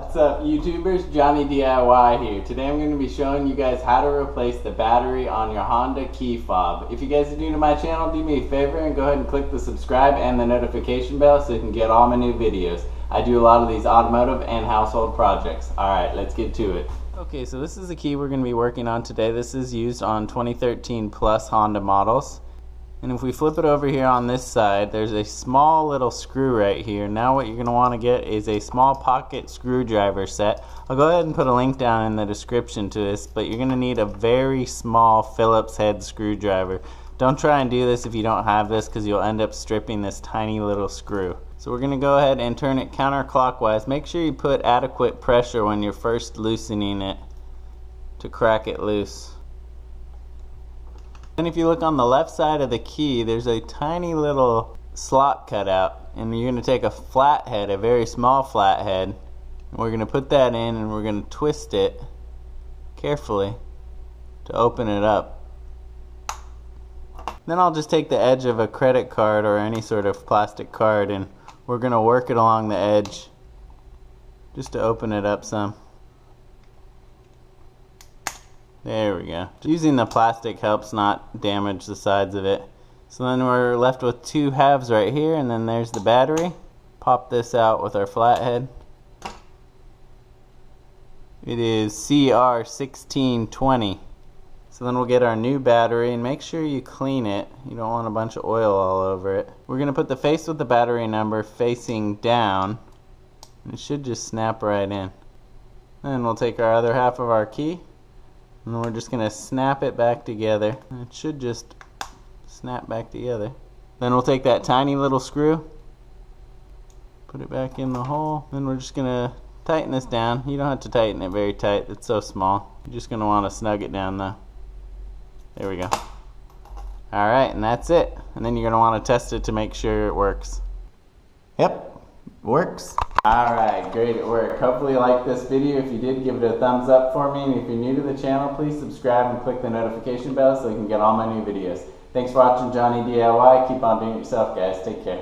What's up YouTubers, Johnny DIY here. Today I'm going to be showing you guys how to replace the battery on your Honda key fob. If you guys are new to my channel, do me a favor and go ahead and click the subscribe and the notification bell so you can get all my new videos. I do a lot of these automotive and household projects. Alright, let's get to it. Okay, so this is the key we're going to be working on today. This is used on 2013 plus Honda models. And if we flip it over here on this side, there's a small little screw right here. Now what you're going to want to get is a small pocket screwdriver set. I'll go ahead and put a link down in the description to this, but you're going to need a very small Phillips head screwdriver. Don't try and do this if you don't have this, because you'll end up stripping this tiny little screw. So we're going to go ahead and turn it counterclockwise. Make sure you put adequate pressure when you're first loosening it to crack it loose. Then if you look on the left side of the key, there's a tiny little slot cut out, and you're going to take a flathead, a very small flathead, and we're going to put that in and we're going to twist it carefully to open it up. Then I'll just take the edge of a credit card or any sort of plastic card and we're going to work it along the edge just to open it up some. There we go. Using the plastic helps not damage the sides of it. So then we're left with two halves right here, and then there's the battery. Pop this out with our flathead. It is CR1620. So then we'll get our new battery, and make sure you clean it. You don't want a bunch of oil all over it. We're going to put the face with the battery number facing down. And it should just snap right in. Then we'll take our other half of our key, and then we're just going to snap it back together. It should just snap back together. Then we'll take that tiny little screw, put it back in the hole. Then we're just going to tighten this down. You don't have to tighten it very tight. It's so small. You're just going to want to snug it down though. There we go. Alright, and that's it. And then you're going to want to test it to make sure it works. Yep, works. Alright, great, it worked. Hopefully you liked this video. If you did, give it a thumbs up for me. And if you're new to the channel, please subscribe and click the notification bell so you can get all my new videos. Thanks for watching Johnny DIY. Keep on doing it yourself, guys. Take care.